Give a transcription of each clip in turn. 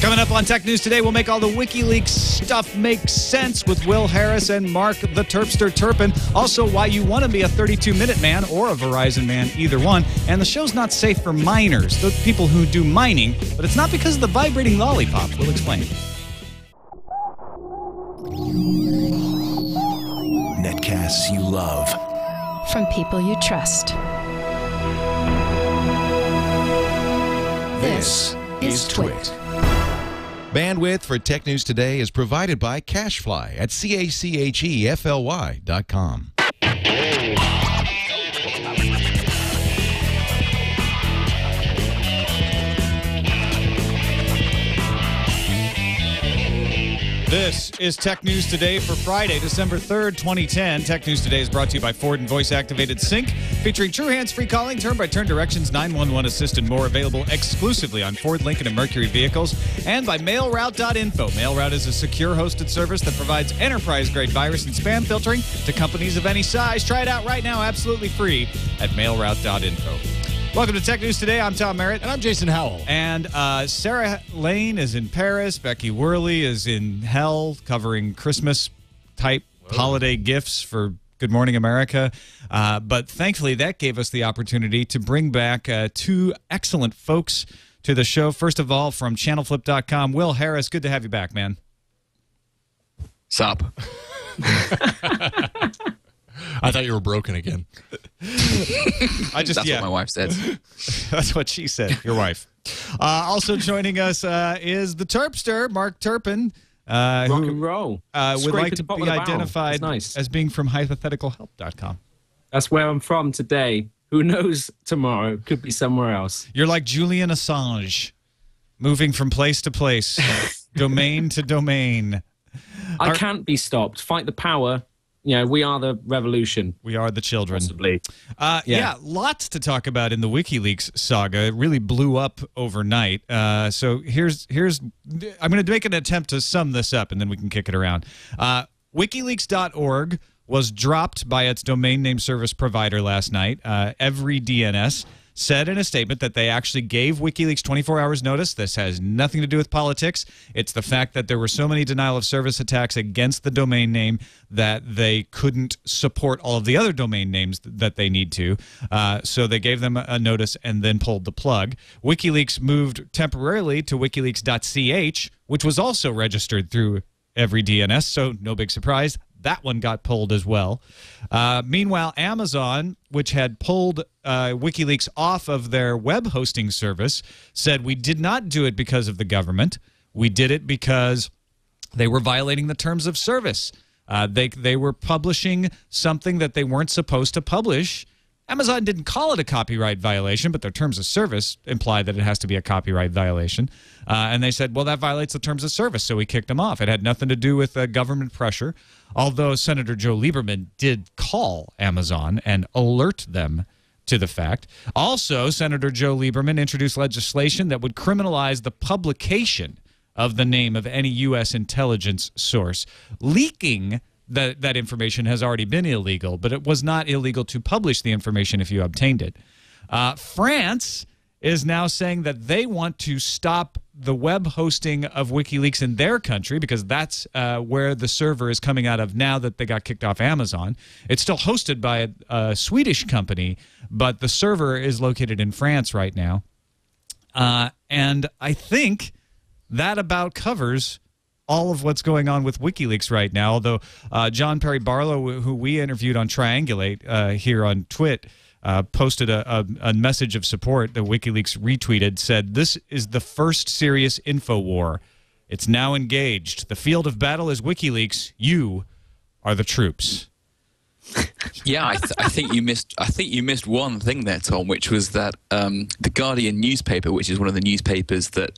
Coming up on Tech News Today, we'll make all the WikiLeaks stuff make sense with Will Harris and Mark the Terpster Turpin. Also, why you want to be a 32-minute man or a Verizon man, either one. And the show's not safe for minors, the people who do mining, but it's not because of the vibrating lollipop. We'll explain. Netcasts you love. From people you trust. This is TWiT. Bandwidth for Tech News Today is provided by Cachefly at CACHEFLY.com. This is Tech News Today for Friday, December 3rd, 2010. Tech News Today is brought to you by Ford and voice-activated sync, featuring true hands-free calling, turn-by-turn directions, 911 assist, and more, available exclusively on Ford, Lincoln, and Mercury vehicles, and by MailRoute.info. MailRoute is a secure hosted service that provides enterprise-grade virus and spam filtering to companies of any size. Try it out right now, absolutely free, at MailRoute.info. Welcome to Tech News Today. I'm Tom Merritt. And I'm Jason Howell. And Sarah Lane is in Paris. Becky Worley is in hell, covering Christmas-type holiday gifts for Good Morning America. But thankfully, that gave us the opportunity to bring back two excellent folks to the show. First of all, from channelflip.com, Will Harris. Good to have you back, man. Sup? I thought you were broken again. That's what my wife said. That's what she said, your wife. Also joining us is the Terpster, Mark Turpin. Rock and roll. Would like to be identified as being from hypotheticalhelp.com. That's where I'm from today. Who knows tomorrow? Could be somewhere else. You're like Julian Assange, moving from place to place, domain to domain. I can't be stopped. Fight the power. You know, we are the revolution. We are the children. Possibly. Yeah, lots to talk about in the WikiLeaks saga. It really blew up overnight. So here's I'm going to make an attempt to sum this up, and then we can kick it around. WikiLeaks.org was dropped by its domain name service provider last night. Every DNS said in a statement that they actually gave WikiLeaks 24 hours notice. This has nothing to do with politics. It's the fact that there were so many denial of service attacks against the domain name that they couldn't support all of the other domain names that they need to. So they gave them a notice and then pulled the plug. WikiLeaks moved temporarily to wikileaks.ch, which was also registered through every DNS, so no big surprise. That one got pulled as well. Meanwhile, Amazon, which had pulled WikiLeaks off of their web hosting service, said we did not do it because of the government. We did it because they were violating the terms of service. They were publishing something that they weren't supposed to publish. Amazon didn't call it a copyright violation, but their terms of service imply that it has to be a copyright violation. And they said, well, that violates the terms of service, so we kicked them off. It had nothing to do with government pressure, although Senator Joe Lieberman did call Amazon and alert them to the fact. Also, Senator Joe Lieberman introduced legislation that would criminalize the publication of the name of any U.S. intelligence source. Leaking that information has already been illegal, but it was not illegal to publish the information if you obtained it. France is now saying that they want to stop the web hosting of WikiLeaks in their country because that's where the server is coming out of now that they got kicked off Amazon. It's still hosted by a Swedish company, but the server is located in France right now. And I think that about covers all of what's going on with WikiLeaks right now, although John Perry Barlow, who we interviewed on Triangulate here on TWiT, posted a message of support that WikiLeaks retweeted, said, "This is the first serious info war. It's now engaged. The field of battle is WikiLeaks. You are the troops." Yeah, I think you missed. I think you missed one thing there, Tom, which was that the Guardian newspaper, which is one of the newspapers that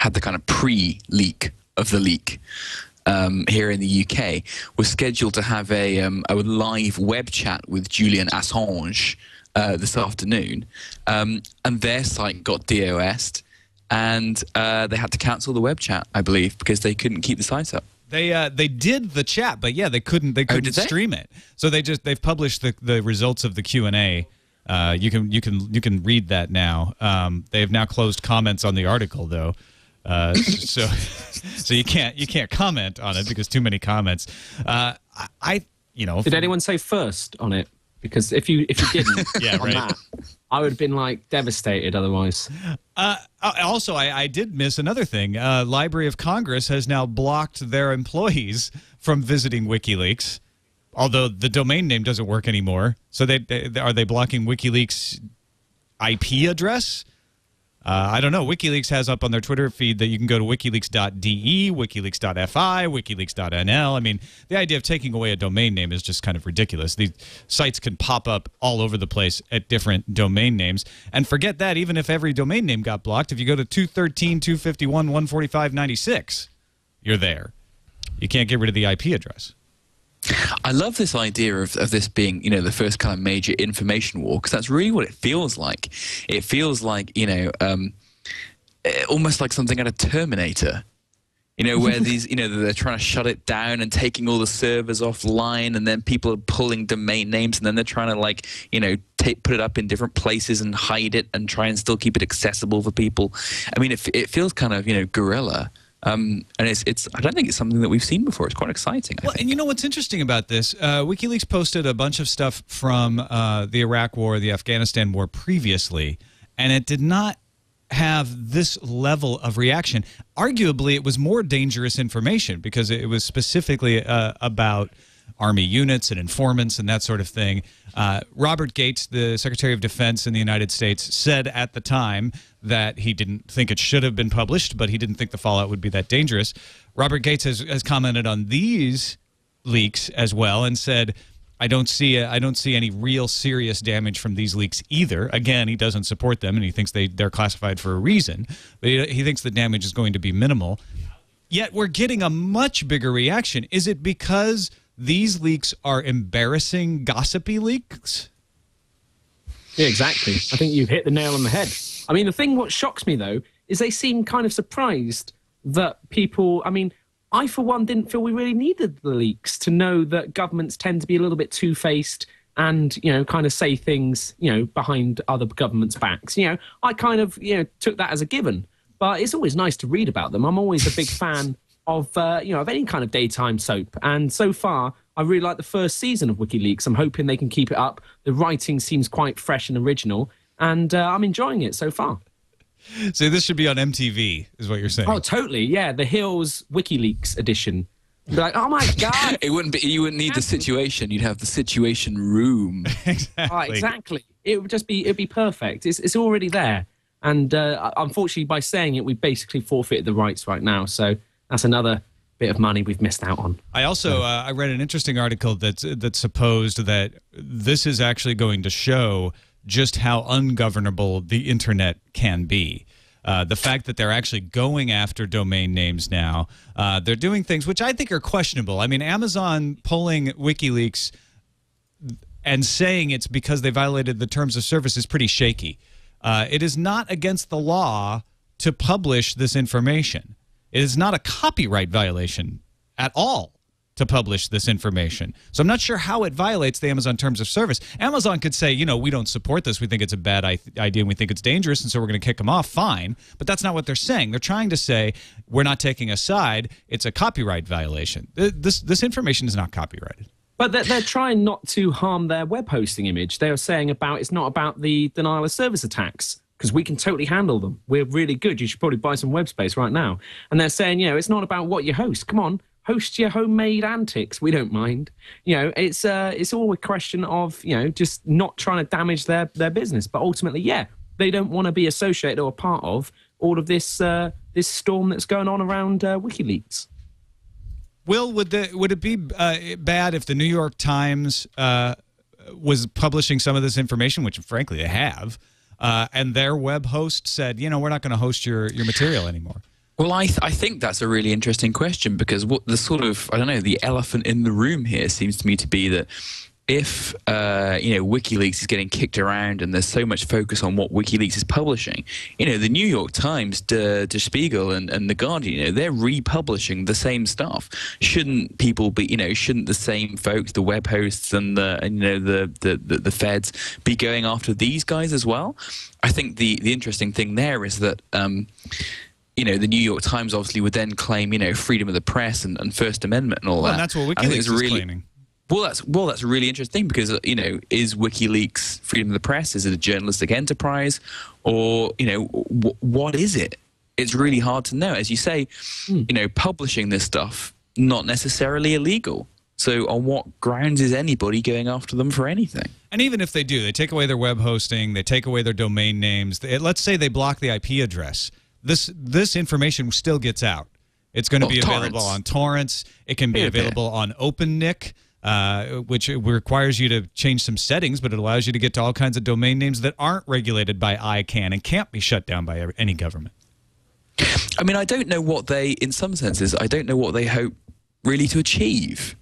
had the kind of pre-leak of the leak here in the UK, was scheduled to have a live web chat with Julian Assange this afternoon, and their site got DOS'd, and they had to cancel the web chat, I believe, because they couldn't keep the site up. They did the chat, but yeah, they couldn't stream it. So they've published the results of the Q&A. You can read that now. They have now closed comments on the article though. So you can't comment on it because too many comments. Did anyone say first on it? Because if you didn't on that, I would have been like devastated otherwise. Also, I did miss another thing. Library of Congress has now blocked their employees from visiting WikiLeaks, although the domain name doesn't work anymore. So are they blocking WikiLeaks' IP address? I don't know. WikiLeaks has up on their Twitter feed that you can go to wikileaks.de, wikileaks.fi, wikileaks.nl. I mean, the idea of taking away a domain name is just kind of ridiculous. These sites can pop up all over the place at different domain names. And forget that, even if every domain name got blocked, if you go to 213, 251, 145, 96, you're there. You can't get rid of the IP address. I love this idea of this being, the first kind of major information war, because that's really what it feels like. It feels like, almost like something out of Terminator, where these, they're trying to shut it down and taking all the servers offline, and then people are pulling domain names, and then they're trying to, put it up in different places and hide it and try and still keep it accessible for people. I mean, it feels kind of, guerrilla. And it's I don't think it's something that we've seen before. It's quite exciting, I think. And you know what's interesting about this? WikiLeaks posted a bunch of stuff from the Iraq War, the Afghanistan War previously, and it did not have this level of reaction. Arguably, it was more dangerous information because it was specifically about Army units and informants and that sort of thing. Robert Gates, the Secretary of Defense in the United States, said at the time that he didn't think it should have been published, but he didn't think the fallout would be that dangerous. Robert Gates has commented on these leaks as well and said, I don't see any real serious damage from these leaks either. Again, he doesn't support them, and he thinks they're classified for a reason, but he thinks the damage is going to be minimal. Yet we're getting a much bigger reaction. Is it because these leaks are embarrassing gossipy leaks? Yeah, exactly. I think you've hit the nail on the head. I mean, what shocks me, though, is they seem kind of surprised that people... I mean, I, for one, didn't feel we really needed the leaks to know that governments tend to be a little bit two-faced and, kind of say things, behind other governments' backs. I kind of, took that as a given. But it's always nice to read about them. I'm always a big fan of any kind of daytime soap. And so far, I really like the first season of WikiLeaks. I'm hoping they can keep it up. The writing seems quite fresh and original, and I'm enjoying it so far. So this should be on MTV, is what you're saying? Oh, totally. Yeah, the Hills WikiLeaks edition. Be like, oh my God! You wouldn't need the situation. You'd have the Situation Room. Exactly. Oh, exactly. It'd be perfect. It's already there. And unfortunately, by saying it, we basically forfeited the rights right now. So that's another bit of money we've missed out on. I also I read an interesting article that supposed that this is actually going to show just how ungovernable the internet can be. The fact that they're actually going after domain names now, they're doing things which I think are questionable. I mean, Amazon pulling WikiLeaks and saying it's because they violated the terms of service is pretty shaky. It is not against the law to publish this information. It is not a copyright violation at all to publish this information. So I'm not sure how it violates the Amazon terms of service. Amazon could say, we don't support this. We think it's a bad idea and we think it's dangerous, and so we're going to kick them off. Fine. But that's not what they're saying. They're trying to say, we're not taking a side. It's a copyright violation. This information is not copyrighted. But they're trying not to harm their web hosting image. They're saying it's not about the denial of service attacks, because we can totally handle them. We're really good. You should probably buy some web space right now. And they're saying, it's not about what you host. Come on, host your homemade antics. We don't mind. It's all a question of, just not trying to damage their business. But ultimately, they don't want to be associated or a part of all of this this storm that's going on around WikiLeaks. Will, would it be bad if the New York Times was publishing some of this information, which frankly they have, and their web host said, we're not going to host your material anymore? Well, I think that's a really interesting question, because what the sort of, the elephant in the room here seems to me to be that if, WikiLeaks is getting kicked around and there's so much focus on what WikiLeaks is publishing, the New York Times, Der Spiegel and The Guardian, they're republishing the same stuff. Shouldn't people be, shouldn't the same folks, the web hosts and the feds be going after these guys as well? I think the interesting thing there is that, the New York Times obviously would then claim, freedom of the press and First Amendment and all that. And that's what WikiLeaks is claiming. Well, that's a really interesting because, is WikiLeaks freedom of the press? Is it a journalistic enterprise? Or, what is it? It's really hard to know. As you say, publishing this stuff, not necessarily illegal. So on what grounds is anybody going after them for anything? And even if they do, they take away their web hosting, they take away their domain names. Let's say they block the IP address. This information still gets out. It's going to be available on torrents. It can be available on OpenNIC, which requires you to change some settings, but it allows you to get to all kinds of domain names that aren't regulated by ICANN and can't be shut down by any government. I mean, I don't know what they, in some senses, I don't know what they hope really to achieve.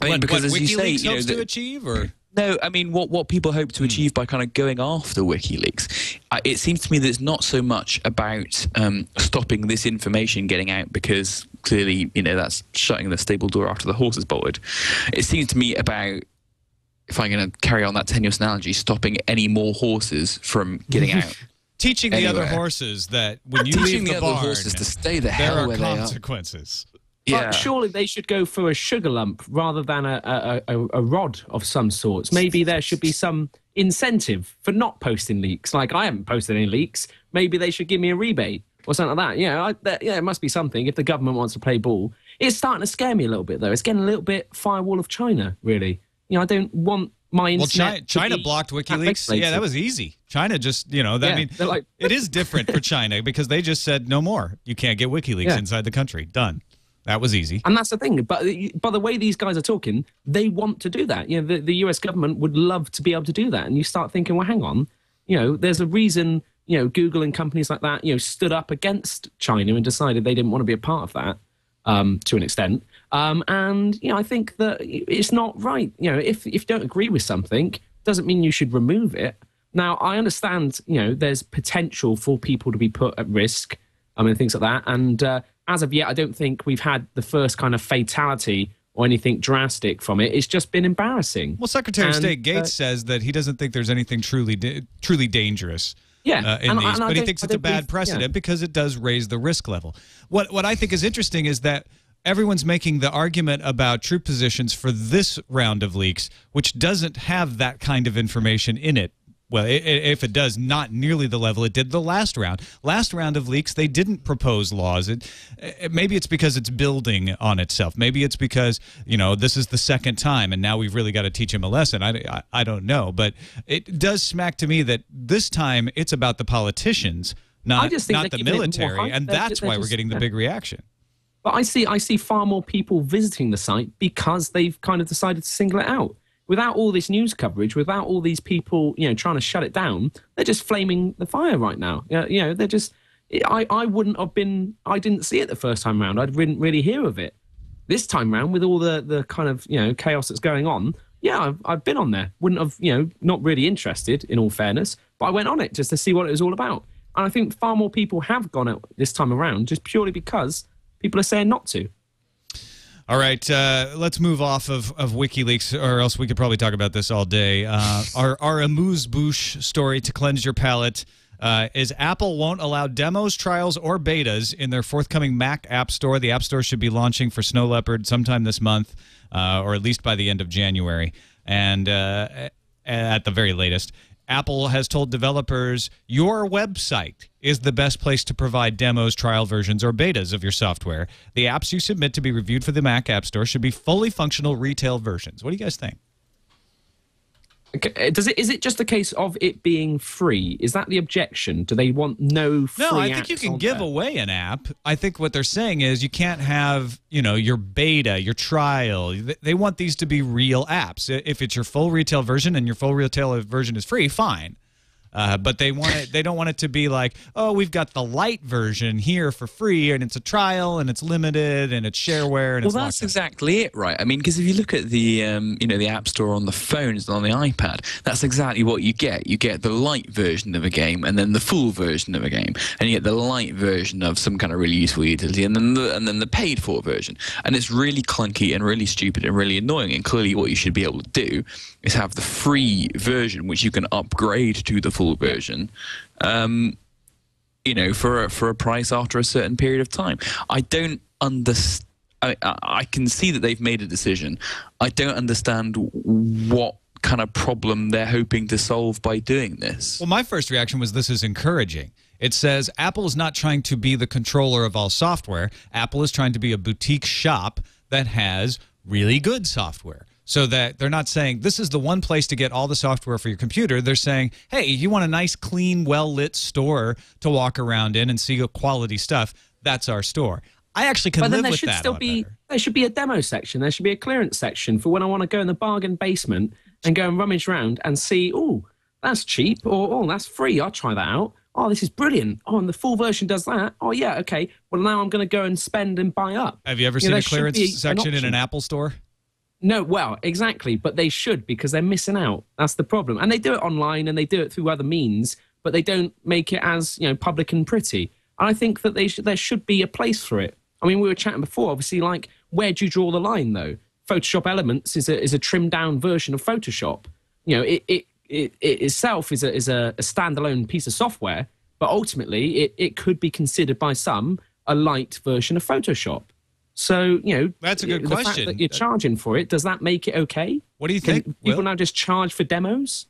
I mean, because as you say, hopes to achieve, or no, I mean, what people hope to achieve by kind of going after WikiLeaks, it seems to me that it's not so much about stopping this information getting out, because clearly, that's shutting the stable door after the horse is bolted. It seems to me about, if I'm going to carry on that tenuous analogy, stopping any more horses from getting out. Teaching the other horses that when you leave the barn, horses to stay the hell there where are they are. consequences. But surely they should go for a sugar lump rather than a rod of some sorts. Maybe there should be some incentive for not posting leaks. Like, I haven't posted any leaks. Maybe they should give me a rebate or something like that. It must be something if the government wants to play ball. It's starting to scare me a little bit, though. It's getting a little bit firewall of China, really. I don't want my internet. Well, China blocked WikiLeaks. Yeah, that was easy. China just, I mean, it is different for China because they just said no more. You can't get WikiLeaks inside the country. Done. That was easy. And that's the thing. But by the way these guys are talking, they want to do that. The US government would love to be able to do that. And you start thinking, well, hang on. There's a reason, Google and companies like that, stood up against China and decided they didn't want to be a part of that to an extent. And, I think that it's not right. If you don't agree with something, doesn't mean you should remove it. Now, I understand, there's potential for people to be put at risk. Things like that. And as of yet, I don't think we've had the first kind of fatality or anything drastic from it. It's just been embarrassing. Well, Secretary of State Gates says that he doesn't think there's anything truly dangerous in these, but he thinks it's a bad precedent because it does raise the risk level. What I think is interesting is that everyone's making the argument about troop positions for this round of leaks, which doesn't have that kind of information in it. Well, if it does, not nearly the level it did the last round. Last round of leaks, they didn't propose laws. Maybe it's because it's building on itself. Maybe it's because, this is the second time, and now we've really got to teach him a lesson. I don't know. But it does smack to me that this time it's about the politicians, not the military, and that's why we're getting the big reaction. But I see far more people visiting the site because they've kind of decided to single it out. Without all this news coverage, without all these people, trying to shut it down, they're just flaming the fire right now. They're just. I wouldn't have been. I didn't see it the first time round. I didn't really hear of it. This time round, with all the kind of chaos that's going on, I've been on there. Wouldn't have not really interested, in all fairness, but I went on it just to see what it was all about. And I think far more people have gone out this time around just purely because people are saying not to. All right, let's move off of WikiLeaks, or else we could probably talk about this all day. Our amuse-bouche story to cleanse your palate is Apple won't allow demos, trials, or betas in their forthcoming Mac App Store. The App Store should be launching for Snow Leopard sometime this month, or at least by the end of January, and at the very latest. Apple has told developers your website is the best place to provide demos, trial versions, or betas of your software. The apps you submit to be reviewed for the Mac App Store should be fully functional retail versions. What do you guys think? Is it just a case of it being free? Is that the objection? Do they want no free apps? No, I think you can give away an app. I think what they're saying is you can't have, your beta, your trial. They want these to be real apps. If it's your full retail version and your full retail version is free, fine. But they want it. They don't want it to be like, oh, we've got the light version here for free, and it's a trial, and it's limited, and it's shareware, and it's that's exactly it, right? I mean, because if you look at the the App Store on the phones and on the iPad, that's exactly what you get. You get the light version of a game, and then the full version of a game, and you get the light version of some kind of really useful utility, and then the paid for version, and it's really clunky and really stupid and really annoying. And clearly, what you should be able to do is have the free version, which you can upgrade to the full version, for a price after a certain period of time. I don't understand. I can see that they've made a decision. I don't understand what kind of problem they're hoping to solve by doing this. Well, my first reaction was this is encouraging. It says Apple is not trying to be the controller of all software. Apple is trying to be a boutique shop that has really good software. So that they're not saying this is the one place to get all the software for your computer. They're saying, hey, you want a nice, clean, well-lit store to walk around in and see quality stuff, that's our store. I actually can live with that. There should be a demo section. There should be a clearance section for when I want to go in the bargain basement and go and rummage around and see, oh, that's cheap, or oh, that's free. I'll try that out. Oh, this is brilliant. Oh, and the full version does that. Oh, yeah, okay. Well, now I'm going to go and spend and buy up. Have you ever seen a clearance section in an Apple store? No, well, exactly. But they should, because they're missing out. That's the problem. And they do it online and they do it through other means, but they don't make it as, public and pretty. And I think that there should be a place for it. I mean, we were chatting before, obviously, like, where do you draw the line, though? Photoshop Elements is a trimmed-down version of Photoshop. It itself is a standalone piece of software, but ultimately it could be considered by some a light version of Photoshop. So, that's a good the question. fact that you're charging for it, does that make it okay? What do you think? Can people now just charge for demos?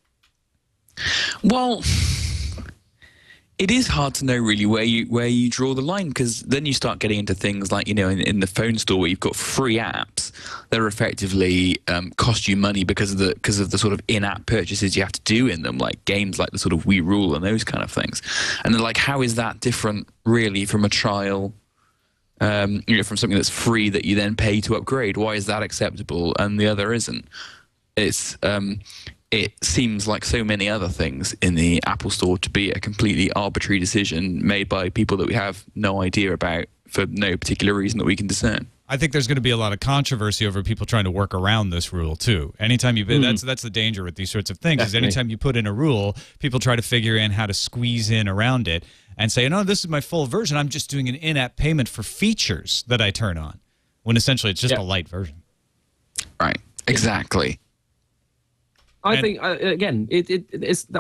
Well, it is hard to know really where you draw the line, because then you start getting into things like, in the phone store where you've got free apps that are effectively cost you money because of the sort of in-app purchases you have to do in them, like games like the sort of Wii Rule and those kind of things. And they're like, how is that different really from a trial, from something that's free that you then pay to upgrade? Why is that acceptable and the other isn't? It seems like so many other things in the Apple Store to be a completely arbitrary decision made by people that we have no idea about for no particular reason that we can discern. I think there's going to be a lot of controversy over people trying to work around this rule too. Anytime that's the danger with these sorts of things. Definitely. Is anytime you put in a rule, people try to figure in how to squeeze in around it and say, no, this is my full version. I'm just doing an in-app payment for features that I turn on, when essentially it's just a light version. Right. Exactly. I think, again,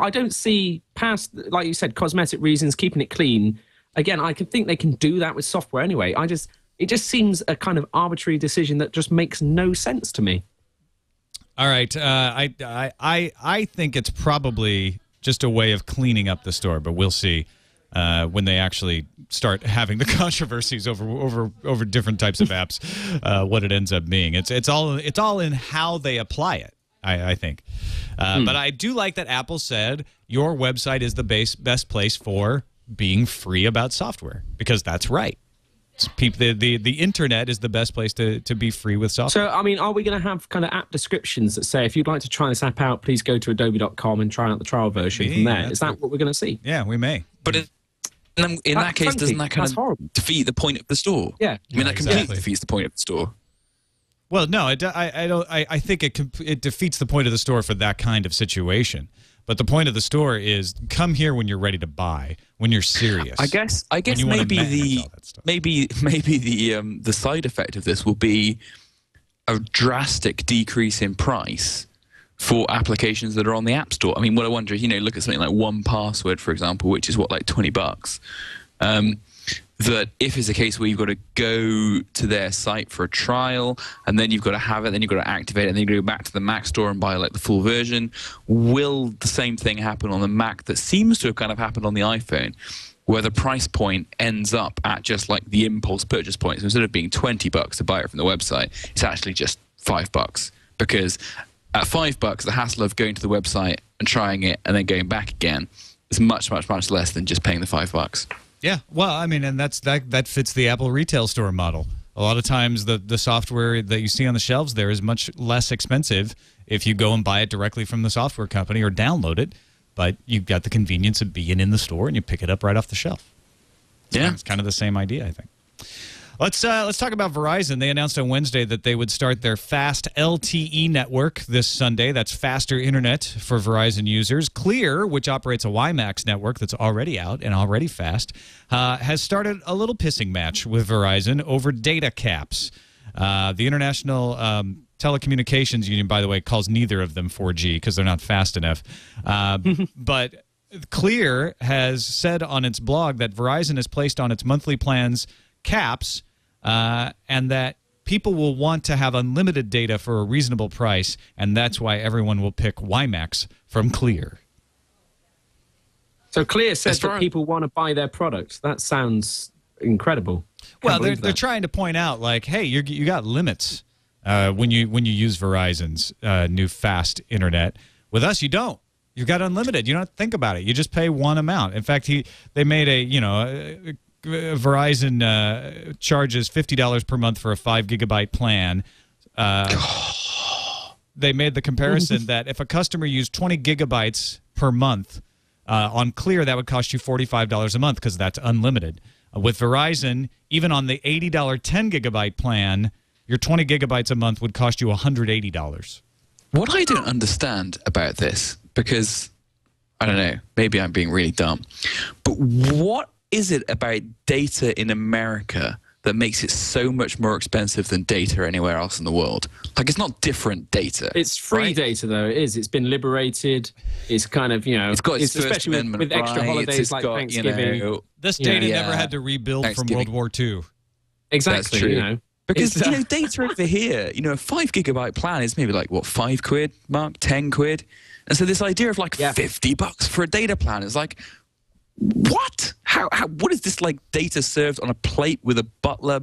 I don't see past, like you said, cosmetic reasons, keeping it clean. Again, I think they can do that with software anyway. It just seems a kind of arbitrary decision that just makes no sense to me. All right. I think it's probably just a way of cleaning up the store, but we'll see when they actually start having the controversies over different types of apps, what it ends up being. It's all in how they apply it. I think. But I do like that Apple said your website is the best place for being free about software, because that's right. The internet is the best place to be free with software. So, I mean, are we going to have kind of app descriptions that say, if you'd like to try this app out, please go to adobe.com and try out the trial version from there? Is that what we're going to see? Yeah, we may. But in that case, doesn't that kind of defeat the point of the store? Yeah. I mean, that completely defeats the point of the store. Well, no, I don't. I think it defeats the point of the store for that kind of situation. But the point of the store is come here when you're ready to buy, when you're serious. I guess maybe the side effect of this will be a drastic decrease in price for applications that are on the App Store. I mean, what I wonder is, look at something like 1Password, for example, which is like $20. That if it's a case where you've got to go to their site for a trial, and then you've got to have it, then you've got to activate it, and then you go back to the Mac store and buy like the full version, will the same thing happen on the Mac that seems to have kind of happened on the iPhone, where the price point ends up at just like the impulse purchase point? So instead of being $20 to buy it from the website, it's actually just $5, because at $5, the hassle of going to the website and trying it and then going back again is much, much, much less than just paying the $5. Yeah, well, I mean, and that fits the Apple retail store model. A lot of times the software that you see on the shelves there is much less expensive if you go and buy it directly from the software company or download it, but you've got the convenience of being in the store and you pick it up right off the shelf. Yeah. It's kind of the same idea, I think. Let's talk about Verizon. They announced on Wednesday that they would start their fast LTE network this Sunday. That's faster internet for Verizon users. Clear, which operates a WiMAX network that's already out and already fast, has started a little pissing match with Verizon over data caps. The International Telecommunications Union, by the way, calls neither of them 4G because they're not fast enough. But Clear has said on its blog that Verizon has placed on its monthly plans caps, and that people will want to have unlimited data for a reasonable price, and that's why everyone will pick WiMAX from Clear. So Clear says that people want to buy their products. That sounds incredible. Well, they're trying to point out, like, hey, you got limits when you use Verizon's new fast internet. With us, you don't. You've got unlimited. You don't have to think about it. You just pay one amount. In fact, they made Verizon charges $50 per month for a 5 gigabyte plan. They made the comparison that if a customer used 20 gigabytes per month on Clear, that would cost you $45 a month because that's unlimited. With Verizon, even on the $80 10 gigabyte plan, your 20 gigabytes a month would cost you $180. What I don't understand about this, because I don't know, maybe I'm being really dumb, but what is it about data in America that makes it so much more expensive than data anywhere else in the world? Like, it's not different data. It's free data, though. It is. It's been liberated. It's kind of, it's got its especially with extra holidays like Thanksgiving. This data never had to rebuild from World War II. Exactly. That's true. Because, data over here, a 5 gigabyte plan is maybe like, what, £5, Mark? 10 quid? And so this idea of like $50 for a data plan is like, what? What is this, like, data served on a plate with a butler,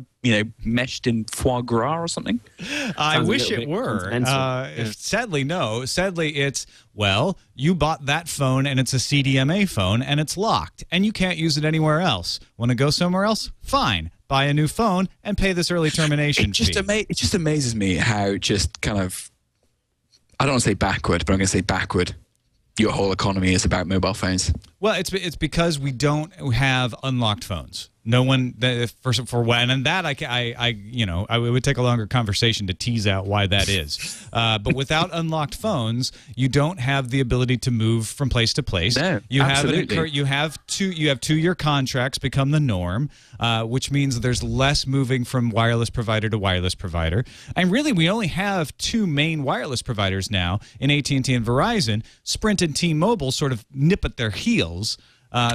meshed in foie gras or something? I wish it were. Sadly, no. Sadly, it's, well, you bought that phone and it's a CDMA phone and it's locked and you can't use it anywhere else. Want to go somewhere else? Fine. Buy a new phone and pay this early termination fee. It just amazes me how just kind of, I don't want to say backward, but I'm going to say backward. Your whole economy is about mobile phones. Well, it's because we don't have unlocked phones. No one for when, and that I would take a longer conversation to tease out why that is. But without unlocked phones, you don't have the ability to move from place to place. No, absolutely. You have 2-year contracts become the norm, which means there's less moving from wireless provider to wireless provider. And really, we only have 2 main wireless providers now in AT&T and Verizon. Sprint and T-Mobile sort of nip at their heels.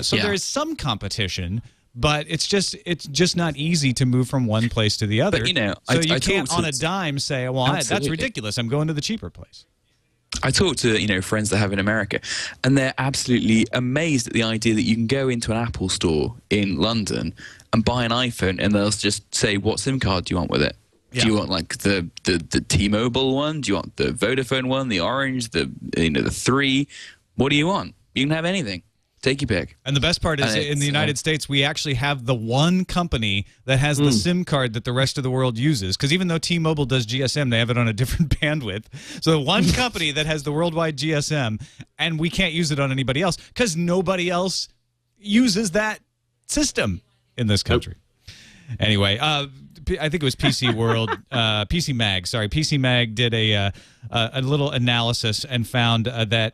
So there is some competition. But it's just not easy to move from one place to the other. But, you can't on a dime say, well, that's ridiculous. I'm going to the cheaper place. I talk to friends that have in America, and they're absolutely amazed at the idea that you can go into an Apple store in London and buy an iPhone, and they'll just say, what SIM card do you want with it? Yeah. Do you want like the T-Mobile one? Do you want the Vodafone one? The Orange? The 3? What do you want? You can have anything. Take your pick. And the best part is in the United States, we actually have the one company that has the SIM card that the rest of the world uses. Because even though T-Mobile does GSM, they have it on a different bandwidth. So the one company that has the worldwide GSM, and we can't use it on anybody else because nobody else uses that system in this country. Anyway, I think it was PC World, PC Mag. Sorry, PC Mag did a little analysis and found that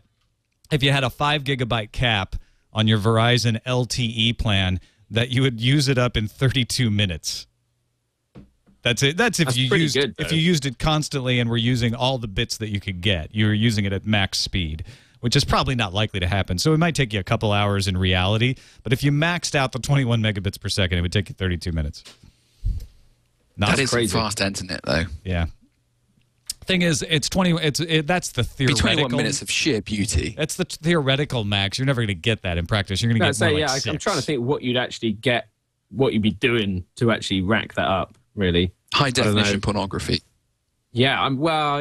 if you had a 5 gigabyte cap on your Verizon LTE plan, that you would use it up in 32 minutes. That's it. That's if you used it constantly and were using all the bits that you could get. You were using it at max speed, which is probably not likely to happen. So it might take you a couple hours in reality. But if you maxed out the 21 megabits per second, it would take you 32 minutes. That is crazy. Fast internet, though. Yeah. Thing is, that's the theoretical. 21 minutes of sheer beauty. That's the theoretical max. You're never going to get that in practice. You're going to get more like 6. I'm trying to think what you'd actually get, what you'd be doing to actually rack that up. Really, high definition pornography. Yeah,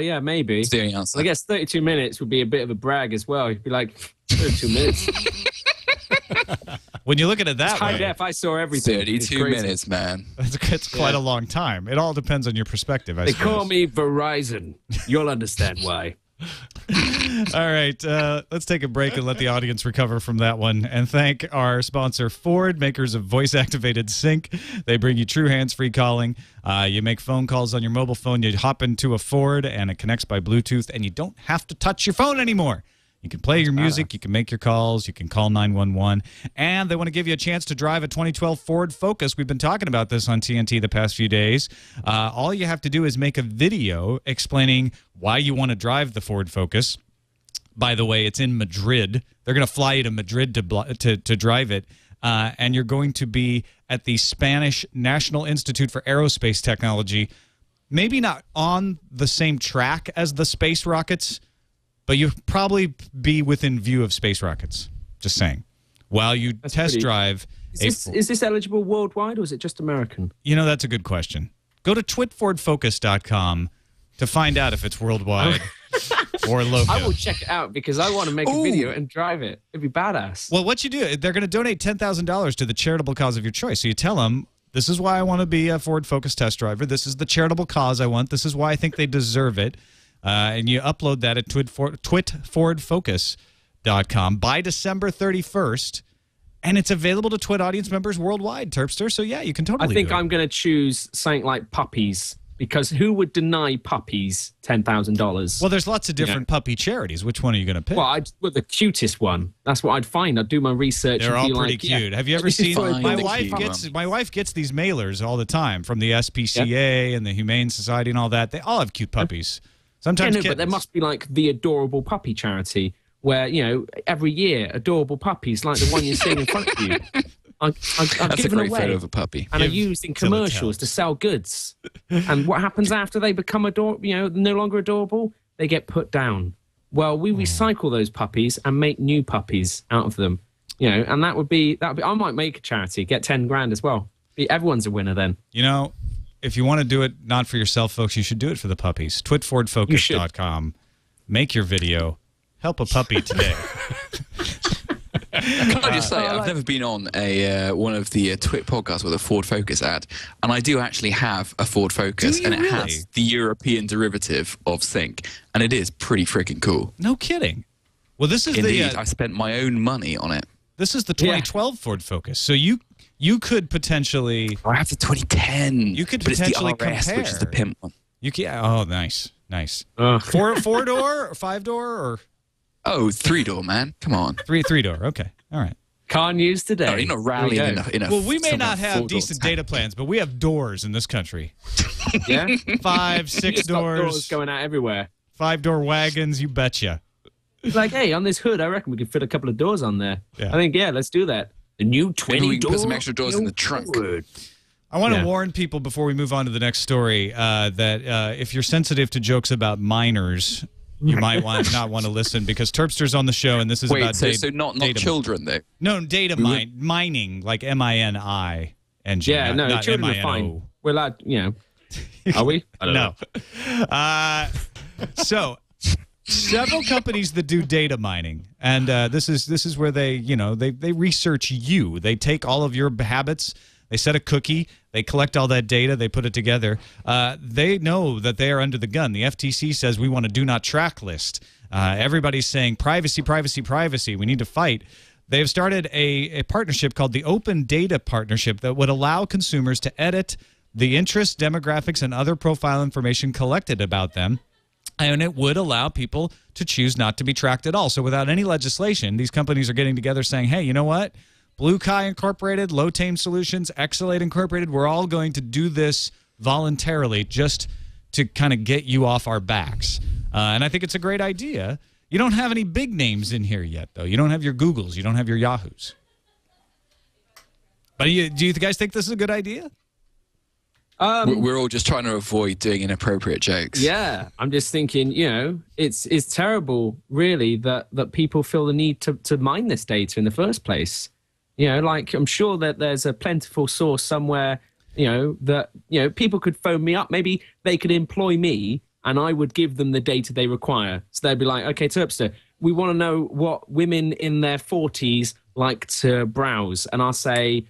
yeah, maybe. That's the only answer. I guess 32 minutes would be a bit of a brag as well. You'd be like, 32 minutes. When you look at it that way, high def, I saw everything. 32 minutes, man. It's quite a long time. It all depends on your perspective, I suppose. They call me Verizon. You'll understand why. All right, let's take a break and let the audience recover from that one. And thank our sponsor, Ford, makers of voice-activated sync. They bring you true hands-free calling. You make phone calls on your mobile phone. You hop into a Ford, and it connects by Bluetooth, and you don't have to touch your phone anymore. You can play your music, you can make your calls, you can call 911, and they want to give you a chance to drive a 2012 Ford Focus. We've been talking about this on TNT the past few days. All you have to do is make a video explaining why you want to drive the Ford Focus. by the way. It's in Madrid. They're going to fly you to Madrid to drive it. And you're going to be at the Spanish National Institute for Aerospace Technology. Maybe not on the same track as the space rockets, but you'll probably be within view of space rockets. Just saying. While you test drive... Is this eligible worldwide, or is it just American? You know, that's a good question. Go to twitfordfocus.com to find out if it's worldwide or local. I will check it out because I want to make a video and drive it. It'd be badass. Well, what you do, they're going to donate $10,000 to the charitable cause of your choice. So you tell them, this is why I want to be a Ford Focus test driver. This is the charitable cause I want. This is why I think they deserve it. And you upload that at twitfordfocus.com by December 31st. And it's available to TWiT audience members worldwide, Terpster. So, yeah, you can totally I think I'm going to choose something like puppies, because who would deny puppies $10,000? Well, there's lots of different puppy charities. Which one are you going to pick? Well, the cutest one. That's what I'd find. I'd do my research. They're and all pretty cute. Have you ever seen... My wife gets these mailers all the time from the SPCA and the Humane Society and all that. They all have cute puppies. Sometimes but there must be like the adorable puppy charity, where, every year, adorable puppies like the one you're seeing in front of you are given away photo of a puppy. and are used in commercials to sell goods. And what happens after they become no longer adorable? They get put down. Well, we recycle those puppies and make new puppies out of them. And that would be. I might make a charity, get 10 grand as well. Everyone's a winner then. If you want to do it not for yourself, folks, you should do it for the puppies. Twitfordfocus.com. Make your video. Help a puppy today. Can I just say, I've never been on one of the TWiT podcasts with a Ford Focus ad, and I do actually have a Ford Focus, and it has the European derivative of Sync, and it is pretty freaking cool. No kidding. Well, this is I spent my own money on it. This is the 2012 Ford Focus, so you could potentially... I have the 2010. You could potentially compare. Which is the pimp one. Oh, nice. Four-door or five-door or... Oh, 3-door, man. Come on. Three-door. Okay. All right. Can't use today. No, you're not rallying enough. Well, we may not have decent data plans, but we have doors in this country. Yeah? 5, 6 doors going out everywhere. 5-door wagons, you betcha. Like, hey, on this hood, I reckon we could fit a couple of doors on there. Yeah. I think, let's do that. The new 20-door. Put some extra doors in the trunk. I want to warn people before we move on to the next story that if you're sensitive to jokes about minors... You might not want to listen because Terpster's on the show, and this is about data. So not children, though? No, data mining, like MINING. Yeah, no, children are fine. We're allowed, Are we? I don't know. So, several companies that do data mining, and this is where they research you. They take all of your habits. They set a cookie. They collect all that data. They put it together. They know that they are under the gun. The FTC says we want a do not track list. Everybody's saying privacy, privacy, privacy. We need to fight. They've started a partnership called the Open Data Partnership that would allow consumers to edit the interests, demographics, and other profile information collected about them. And it would allow people to choose not to be tracked at all. So without any legislation, these companies are getting together saying, hey, you know what? Blue Kai Incorporated, Low Tame Solutions, Exalate Incorporated, we're all going to do this voluntarily just to kind of get you off our backs. And I think it's a great idea. You don't have any big names in here yet, though. You don't have your Googles. You don't have your Yahoos. But do you guys think this is a good idea? We're all just trying to avoid doing inappropriate jokes. Yeah, I'm just thinking, it's terrible, really, that people feel the need to mine this data in the first place. I'm sure that there's a plentiful source somewhere, that, people could phone me up. Maybe they could employ me and I would give them the data they require. So they'd be like, okay, Terpster, we want to know what women in their 40s like to browse. And I'll say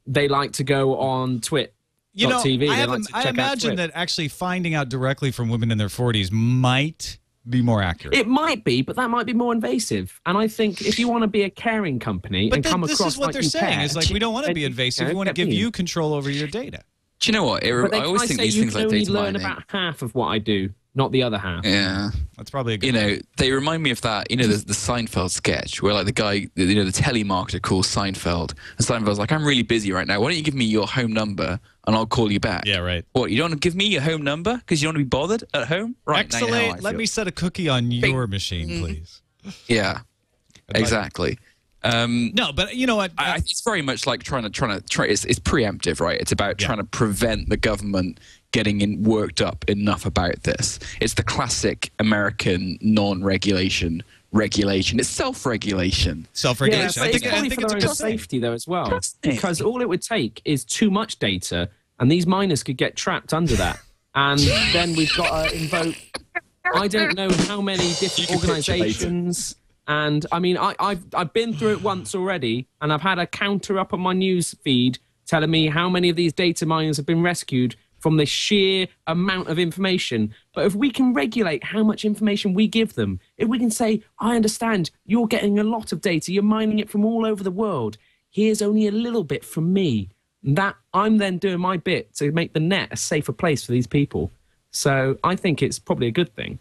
they like to go on TWiT. TV. I imagine that actually finding out directly from women in their 40s might be more accurate. It might be, but that might be more invasive. And I think if you want to be a caring company and come across like this is what they're saying. Is like, we don't want to be invasive. We want to give you control over your data. Do you know what? I always think these things like data mining. You can only learn about half of what I do. not the other half. Yeah. That's probably a good They remind me of that, the Seinfeld sketch where like the guy, the telemarketer calls Seinfeld, and Seinfeld's like, I'm really busy right now. Why don't you give me your home number and I'll call you back? Yeah, right. What, you don't want to give me your home number because you don't want to be bothered at home? Right. Now you know how I Excellent. Let feel. me set a cookie on your machine, please. Yeah. Exactly. No, but you know what? It's very much like trying to it's preemptive, right? It's about trying to prevent the government getting worked up enough about this. It's the classic American non-regulation regulation. It's self-regulation. Self-regulation. Yeah, I think it's it's for a their good own thing. safety, though, as well. Because all it would take is too much data, and these miners could get trapped under that. And then we've got to invoke, I don't know how many different organizations. And I mean, I've been through it once already, and I've had a counter up on my news feed telling me how many of these data miners have been rescued from the sheer amount of information. But if we can regulate how much information we give them, if we can say, I understand you're getting a lot of data, you're mining it from all over the world, here's only a little bit from me, that I'm then doing my bit to make the net a safer place for these people. So I think it's probably a good thing.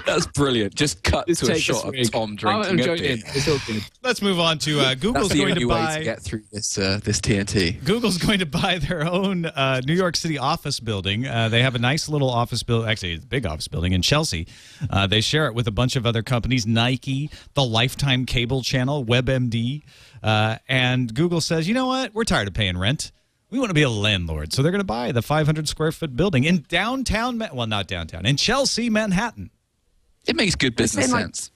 That's brilliant. Just cut to a shot of Tom drinking a beer. It's all good. Let's move on to Google's That's the going only to way buy to get through this TNT. Google's going to buy their own New York City office building. They have a nice little office building. Actually, it's a big office building in Chelsea. They share it with a bunch of other companies, Nike, the Lifetime Cable Channel, WebMD. And Google says, you know what? We're tired of paying rent. We want to be a landlord. So they're going to buy the 500 square foot building in not downtown, in Chelsea, Manhattan. It makes good business sense.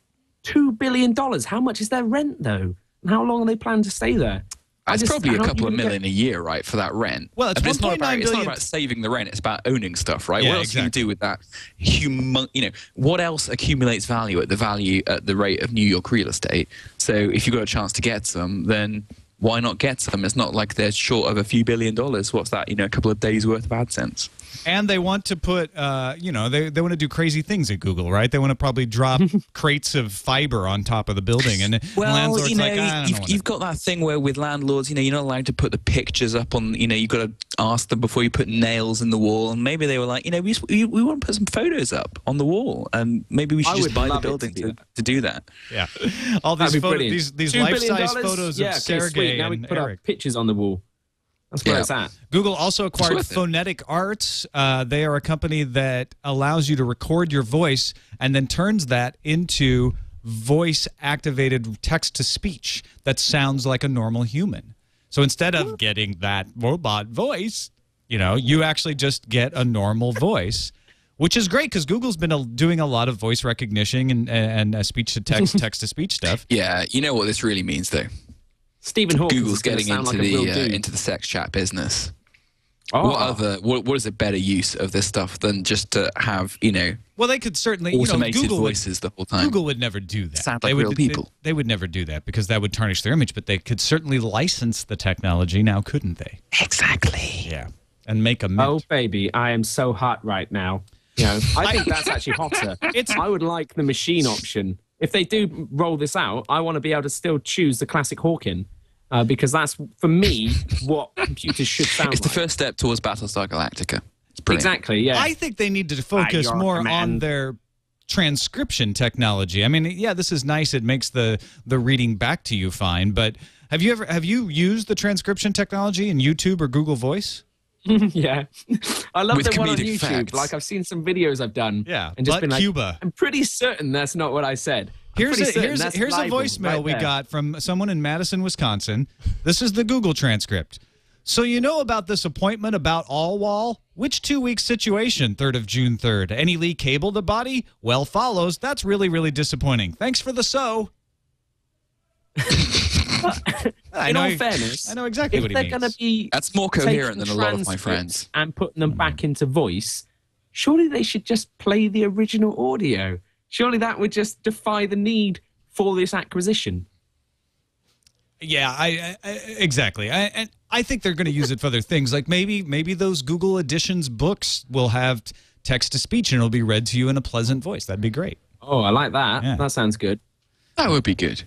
$2 billion. How much is their rent, though? And how long are they planning to stay there? It's probably a couple of million a year, right, for that rent. Well, it's not $1.9 it's not billion. about saving the rent. It's about owning stuff, right? Yeah, What else exactly. can you do with that? What else accumulates value at the rate of New York real estate? So if you've got a chance to get some, then why not get some? It's not like they're short of a few $1 billion. What's that? A couple of days worth of AdSense. And they want to put, they want to do crazy things at Google, right? They want to probably drop crates of fiber on top of the building. And landlords you've got that thing where with landlords, you're not allowed to put the pictures up on, you've got to ask them before you put nails in the wall. And maybe they were like, we want to put some photos up on the wall. And maybe we should just buy the building to do that. Yeah. All these photos, these life-size photos of Sergey now we and put Eric. up pictures on the wall. That's where it's at. Google also acquired worth it. Phonetic Arts. They are a company that allows you to record your voice and then turns that into voice-activated text-to-speech that sounds like a normal human. So instead of getting that robot voice, you actually just get a normal voice, which is great because Google's been doing a lot of voice recognition and speech-to-text, text-to-speech stuff. Yeah, you know what this really means, though? Stephen Hawking Google's getting into the sex chat business. What is a better use of this stuff than just to have Well, they could certainly automated Google voices the whole time. Google would never do that. Sound like real people. They would never do that because that would tarnish their image. But they could certainly license the technology now, couldn't they? Exactly. Yeah, and make a mint. Oh baby, I am so hot right now. I think that's actually hotter. I would like the machine option. If they do roll this out, I want to be able to still choose the classic Hawking. Because that's, for me, what computers should sound like. It's the first step towards Battlestar Galactica. It's brilliant. Exactly, yeah. I think they need to focus more on their transcription technology. I mean, yeah, this is nice. It makes the reading back to you fine. But have you used the transcription technology in YouTube or Google Voice? Yeah. I love With the one on comedic YouTube. facts. Like, I've seen some videos I've done. Yeah, and just but been like, Cuba. I'm pretty certain that's not what I said. Here's a libel voicemail right we there. got from someone in Madison, Wisconsin. This is the Google transcript. So you know about this appointment about Allwall? Which 2-week situation, 3rd of June 3rd? Any leak cable to body? Well follows. That's really, really disappointing. Thanks for the so. In all fairness, I know exactly what he means. If they're going to be That's more coherent taking than a lot of my transcripts friends. and putting them back into voice, surely they should just play the original audio. Surely that would just defy the need for this acquisition. Yeah, exactly. I think they're going to use it for other things. Like maybe those Google Editions books will have text-to-speech and it'll be read to you in a pleasant voice. That'd be great. Oh, I like that. Yeah. That sounds good. That would be good.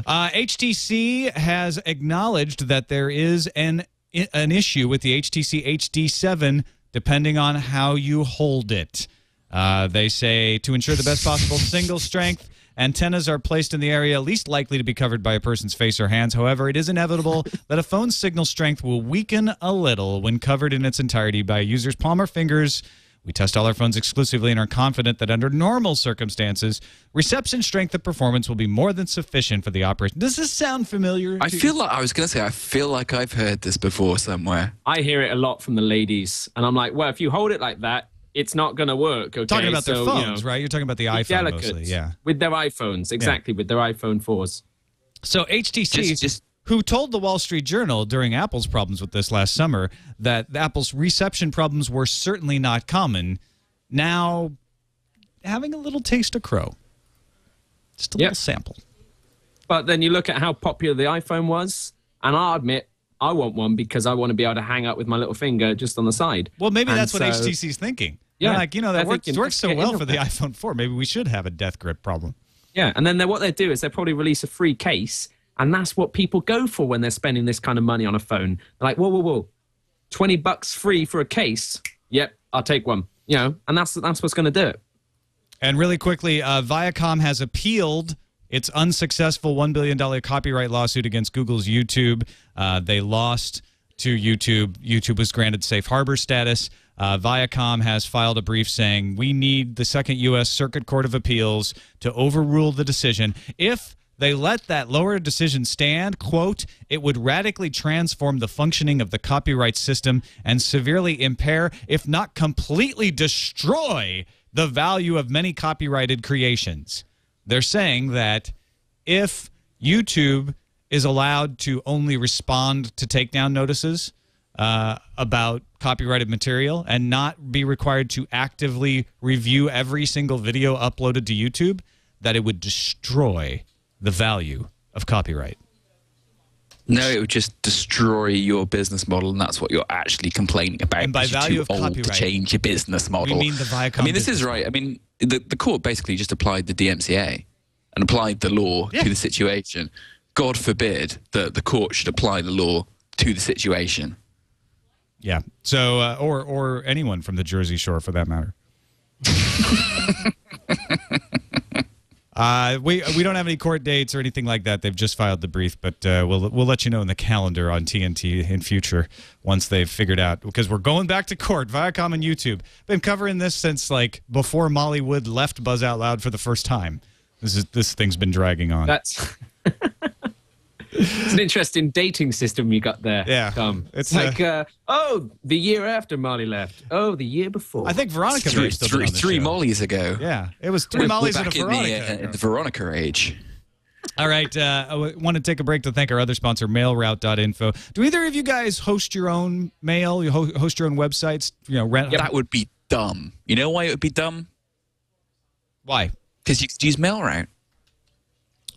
HTC has acknowledged that there is an an issue with the HTC HD7 depending on how you hold it. They say to ensure the best possible single strength, antennas are placed in the area least likely to be covered by a person's face or hands. However, it is inevitable that a phone's signal strength will weaken a little when covered in its entirety by a user's palm or fingers. We test all our phones exclusively and are confident that under normal circumstances, reception strength and performance will be more than sufficient for the operation. Does this sound familiar? I feel like I've heard this before somewhere. I hear it a lot from the ladies, and I'm like, well, if you hold it like that, it's not going to work. Okay? Talking about their phones, right? You're talking about the iPhone mostly, yeah. With their iPhones, exactly, with their iPhone 4s. So HTC, who told the Wall Street Journal during Apple's problems with this last summer that Apple's reception problems were certainly not common, now having a little taste of crow. Just a little sample. But then you look at how popular the iPhone was, and I'll admit, I want one because I want to be able to hang out with my little finger just on the side. Well, maybe that's what HTC's thinking. Yeah, like, that works so well for the iPhone 4. Maybe we should have a death grip problem. Yeah, and then what they do is they probably release a free case, and that's what people go for when they're spending this kind of money on a phone. They're like, whoa, $20 free for a case? Yep, I'll take one. And that's what's going to do it. And really quickly, Viacom has appealed its unsuccessful $1 billion copyright lawsuit against Google's YouTube. They lost to YouTube. YouTube was granted safe harbor status. Viacom has filed a brief saying, we need the Second U.S. Circuit Court of Appeals to overrule the decision. If they let that lower decision stand, quote, it would radically transform the functioning of the copyright system and severely impair, if not completely destroy, the value of many copyrighted creations. They're saying that if YouTube is allowed to only respond to takedown notices about copyrighted material and not be required to actively review every single video uploaded to YouTube, that it would destroy the value of copyright. No, it would just destroy your business model, and that's what you're actually complaining about. And by value of copyright, to change your business model. We mean the Viacom. I mean, this is right. I mean, the court basically just applied the DMCA and applied the law to the situation. God forbid that the court should apply the law to the situation. Yeah. So, or anyone from the Jersey Shore, for that matter. We don't have any court dates or anything like that. They've just filed the brief, but we'll let you know in the calendar on TNT in future once they've figured out, because we're going back to court. Viacom and YouTube been covering this since like before Molly Wood left Buzz Out Loud for the first time. This thing's been dragging on. That's it's an interesting dating system you got there. Yeah, Tom. It's like the year after Molly left. Oh, the year before. I think Veronica may have still been on the three show. Mollies ago. Yeah, it was three Mollies and a Veronica. In the Veronica age. All right, I want to take a break to thank our other sponsor, mailroute.info. Do either of you guys host your own mail? You host your own websites? That would be dumb. You know why it would be dumb? Why? Because you could use MailRoute.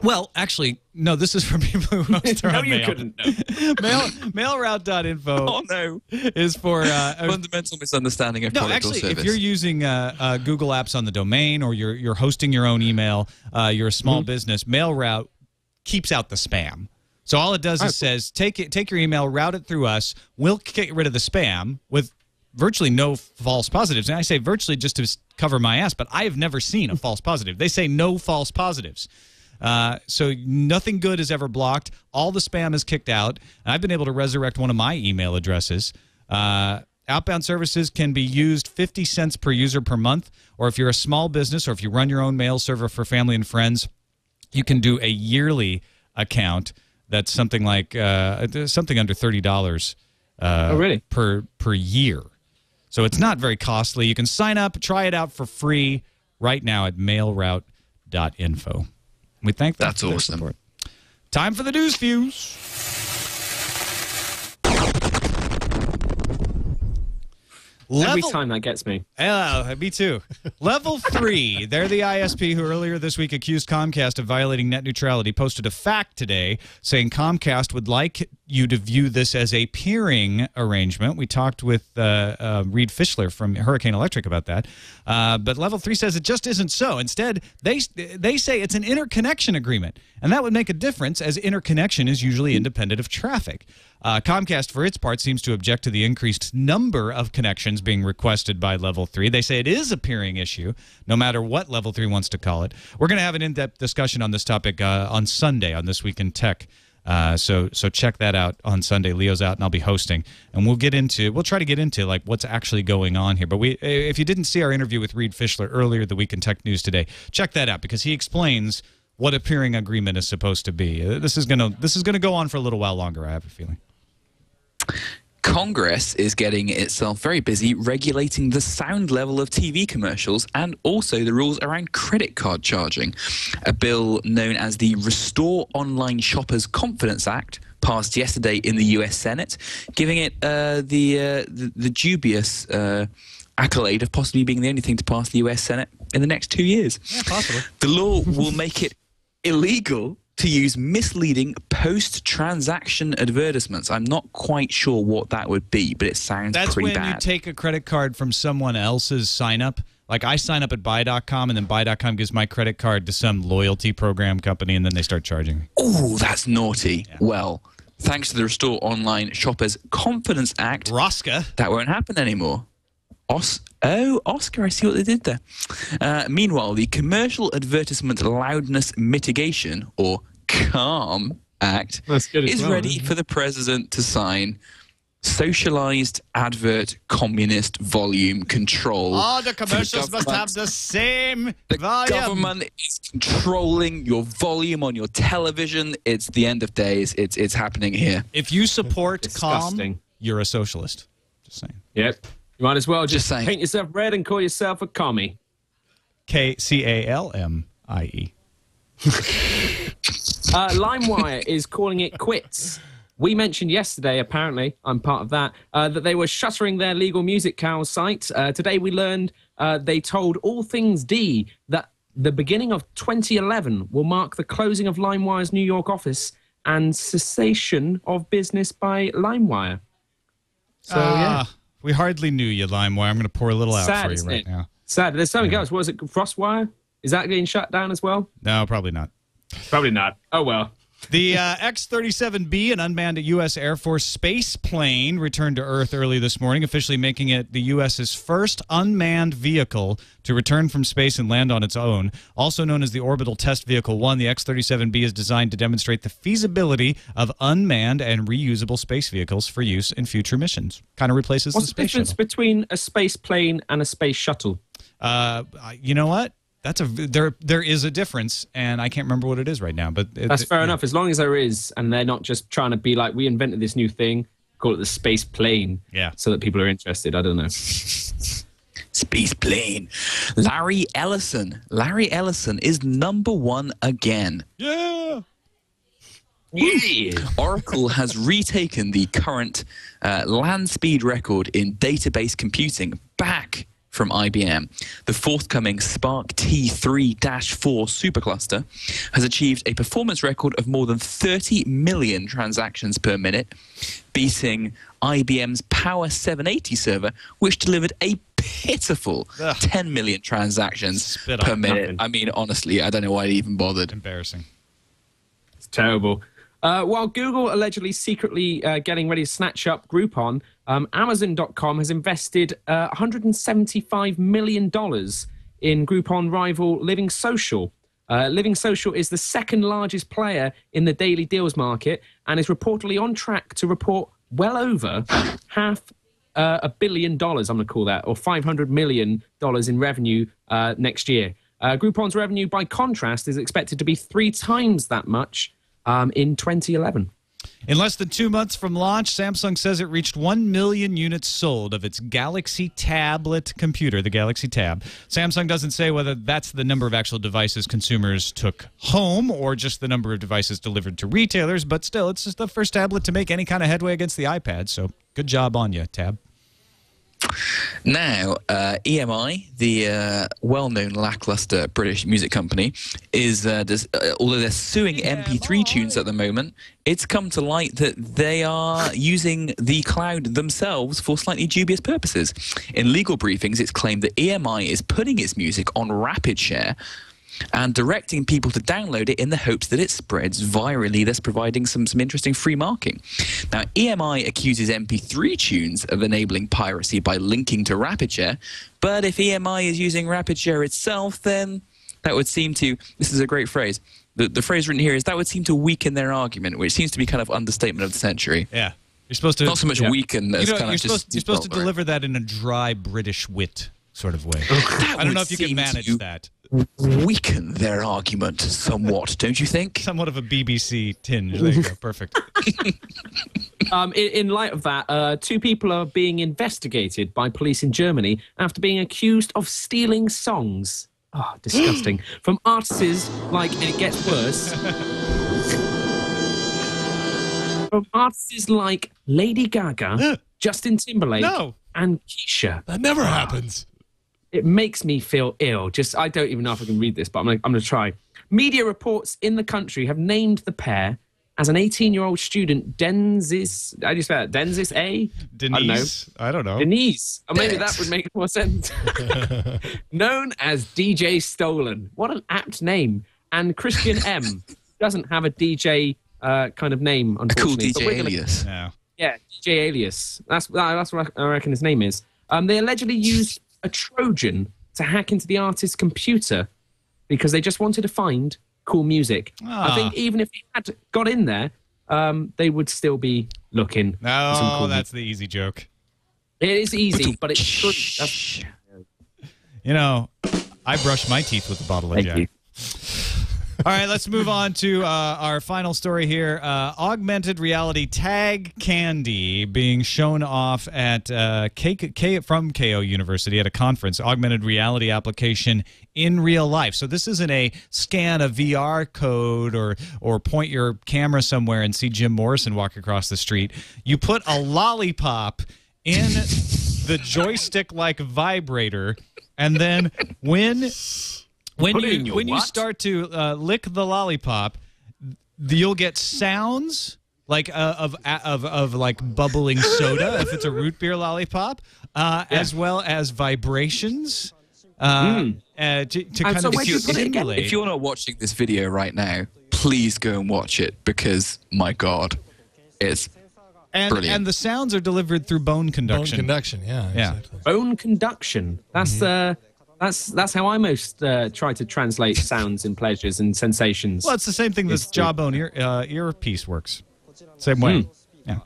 Well, actually, no, this is for people who host their own mail. You couldn't know. Mailroute.info Oh, no. is for... fundamental misunderstanding of product or service. If you're using Google Apps on the domain, or you're hosting your own email, you're a small business, MailRoute keeps out the spam. So all it does is says, take your email, route it through us, we'll get rid of the spam with virtually no false positives. And I say virtually just to cover my ass, but I have never seen a false positive. They say no false positives. So nothing good is ever blocked. All the spam is kicked out. And I've been able to resurrect one of my email addresses. Outbound services can be used 50 cents per user per month. Or if you're a small business, or if you run your own mail server for family and friends, you can do a yearly account that's something like something under $30 really? per year. So it's not very costly. You can sign up, try it out for free right now at mailroute.info. We thank them. That's awesome. Support. Time for the news fuse. Every time that gets me. Yeah, me too. Level 3, they're the ISP who earlier this week accused Comcast of violating net neutrality, posted a fact today saying Comcast would like you to view this as a peering arrangement. We talked with Reed Fischler from Hurricane Electric about that. But Level 3 says it just isn't so. Instead, they say it's an interconnection agreement, and that would make a difference as interconnection is usually independent of traffic. Comcast, for its part, seems to object to the increased number of connections being requested by Level 3. They say it is a peering issue, no matter what Level 3 wants to call it. We're going to have an in-depth discussion on this topic on Sunday on This Week in Tech. So check that out on Sunday. Leo's out, and I'll be hosting, and we'll try to get into like what's actually going on here. But if you didn't see our interview with Reed Fischler earlier the Week in Tech News today, check that out because he explains what a peering agreement is supposed to be. This is gonna go on for a little while longer, I have a feeling. Congress is getting itself very busy regulating the sound level of TV commercials and also the rules around credit card charging. A bill known as the Restore Online Shoppers Confidence Act passed yesterday in the U.S. Senate, giving it the dubious accolade of possibly being the only thing to pass the U.S. Senate in the next 2 years. Yeah, possibly. The law will make it illegal to use misleading post-transaction advertisements. I'm not quite sure what that would be, but it sounds pretty bad. That's when you take a credit card from someone else's sign-up. Like I sign up at buy.com, and then buy.com gives my credit card to some loyalty program company, and then they start charging me. Oh, that's naughty. Yeah. Well, thanks to the Restore Online Shoppers Confidence Act, ROSCA, that won't happen anymore. Oscar, I see what they did there. Meanwhile, the Commercial Advertisement Loudness Mitigation, or CALM Act, is ready for the president to sign. Socialized Advert Communist Volume Control. Oh, the commercials must have the same volume. The government is controlling your volume on your television. It's the end of days. It's happening here. If you support CALM, you're a socialist. Just saying. Yep. You might as well just paint yourself red and call yourself a commie. CALMIE. LimeWire is calling it quits. We mentioned yesterday, apparently, I'm part of that, that they were shuttering their legal music cow site. Today we learned they told All Things D that the beginning of 2011 will mark the closing of LimeWire's New York office and cessation of business by LimeWire. So, yeah. We hardly knew you, LimeWire. I'm going to pour a little out for you right now. Sad. There's something else. What is it? FrostWire? Is that getting shut down as well? No, probably not. Probably not. Oh, well. The X-37B, an unmanned U.S. Air Force space plane, returned to Earth early this morning, officially making it the U.S.'s first unmanned vehicle to return from space and land on its own. Also known as the Orbital Test Vehicle 1, the X-37B is designed to demonstrate the feasibility of unmanned and reusable space vehicles for use in future missions. Kind of replaces the space shuttle. What's the difference between a space plane and a space shuttle? You know what? There is a difference, and I can't remember what it is right now. But that's fair enough, as long as there is, and they're not just trying to be like, we invented this new thing, call it the space plane, so that people are interested. I don't know. Space plane. Larry Ellison is #1 again. Yeah. Oracle has retaken the current land speed record in database computing back from IBM. The forthcoming Spark T3-4 supercluster has achieved a performance record of more than 30 million transactions per minute, beating IBM's Power 780 server, which delivered a pitiful 10 million transactions per minute. Nothing. I mean, honestly, I don't know why I even bothered. Embarrassing. It's terrible. While Google allegedly secretly getting ready to snatch up Groupon, Amazon.com has invested $175 million in Groupon rival Living Social. Living Social is the second largest player in the daily deals market and is reportedly on track to report well over $500 million, I'm going to call that, or $500 million in revenue next year. Groupon's revenue, by contrast, is expected to be 3 times that much in 2011. In less than 2 months from launch, Samsung says it reached 1 million units sold of its Galaxy tablet computer, the Galaxy Tab. Samsung doesn't say whether that's the number of actual devices consumers took home or just the number of devices delivered to retailers, but still, it's just the first tablet to make any kind of headway against the iPad, so good job on you, Tab. Now, EMI, the well-known lackluster British music company, is although they're suing MP3 tunes at the moment, it's come to light that they are using the cloud themselves for slightly dubious purposes. In legal briefings, it's claimed that EMI is putting its music on RapidShare and directing people to download it in the hopes that it spreads virally, thus providing some interesting free marking. Now, EMI accuses MP3 tunes of enabling piracy by linking to RapidShare, but if EMI is using RapidShare itself, then that would seem to, this is a great phrase, the phrase written here is that would seem to weaken their argument, which seems to be kind of understatement of the century. Yeah. You're supposed to... Not so much weaken as kind of just... You're supposed to deliver that in a dry British wit sort of way. I don't know if you can manage that. Weaken their argument somewhat, don't you think? Somewhat of a BBC tinge. There you go. Perfect. In light of that, 2 people are being investigated by police in Germany after being accused of stealing songs. Oh, disgusting. From artists like, and it gets worse, from artists like Lady Gaga, Justin Timberlake, and Keisha. That never happens. It makes me feel ill. I don't even know if I can read this, but I'm going to try. Media reports in the country have named the pair as an 18-year-old student, Denzis. How do you spell it? Denzis A? Denise. I don't know. Denise. Or maybe that would make more sense. Known as DJ Stolen. What an apt name. And Christian M. Doesn't have a DJ kind of name, unfortunately. A cool DJ alias. Yeah, DJ alias. That's what I reckon his name is. They allegedly used a Trojan to hack into the artist's computer because they just wanted to find cool music. I think even if he had got in there, they would still be looking. No, for some cool that's the easy joke. It is easy, but it's true. You know, I brush my teeth with a bottle of Jack. All right, let's move on to our final story here. Augmented reality tag candy being shown off at from KO University at a conference. Augmented reality application in real life. So this isn't a scan a VR code or point your camera somewhere and see Jim Morrison walk across the street. You put a lollipop in the joystick-like vibrator, and then when you start to lick the lollipop, you'll get sounds like of like bubbling soda if it's a root beer lollipop, as well as vibrations to kind of stimulate. If you're not watching this video right now, please go and watch it because my God, it's brilliant. And the sounds are delivered through bone conduction. Bone conduction, yeah. Exactly. Bone conduction. That's how I most try to translate sounds and pleasures and sensations. Well, it's the same thing that jawbone earpiece works. Same way. Yeah.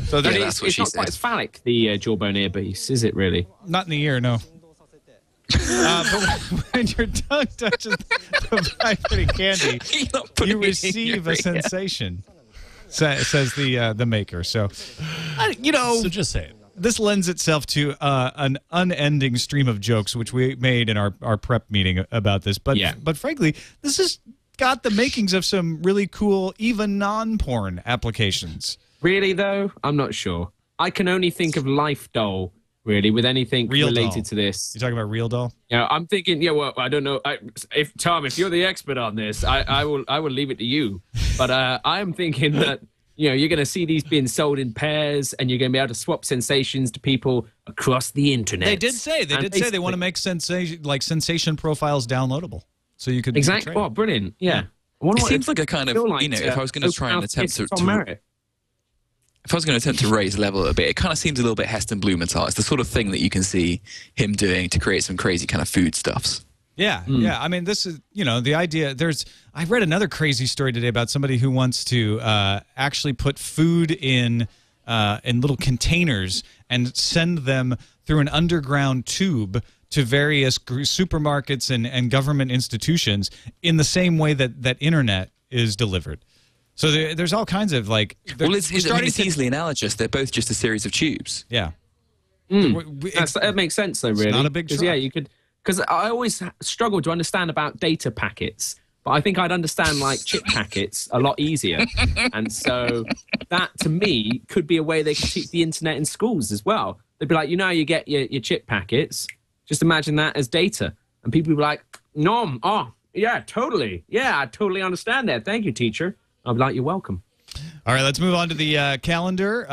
So that's what it's not quite as phallic, the jawbone earpiece, is it really? Not in the ear, no. But when your tongue touches the vibrating candy, you receive a sensation, says the maker. So, So just say it. This lends itself to an unending stream of jokes, which we made in our prep meeting about this. But frankly, this has got the makings of some really cool, even non-porn applications. Really, though? I'm not sure. I can only think of Life Doll, really, with anything related to this. You talking about Real Doll? Yeah, I'm thinking, well, I don't know. If you're the expert on this, I will leave it to you. But I'm thinking that you're going to see these being sold in pairs, and you're going to be able to swap sensations to people across the internet. They did say they want to make sensation profiles downloadable, so you could exactly. Oh, brilliant! Yeah. It seems like a kind of if I was going to try and attempt to Merritt. If I was going to attempt to raise the level a bit, it kind of seems a little bit Heston Blumenthal. It's the sort of thing that you can see him doing to create some crazy kind of foodstuffs. Yeah, yeah. I mean, this is, the idea. I read another crazy story today about somebody who wants to actually put food in little containers and send them through an underground tube to various supermarkets and government institutions in the same way that internet is delivered. So there's all kinds of it's easily analogous. They're both just a series of tubes. Yeah. That makes sense, though, really. It's not a big truck. Yeah, you could. Because I always struggle to understand about data packets, but I think I'd understand chip packets a lot easier. And so that, to me, could be a way they could teach the internet in schools as well. They'd be like, you know, you get your chip packets. Just imagine that as data. And people would be like, no, oh, yeah, totally. Yeah, I totally understand that. Thank you, teacher. I'll be like, you're welcome. All right, let's move on to the calendar.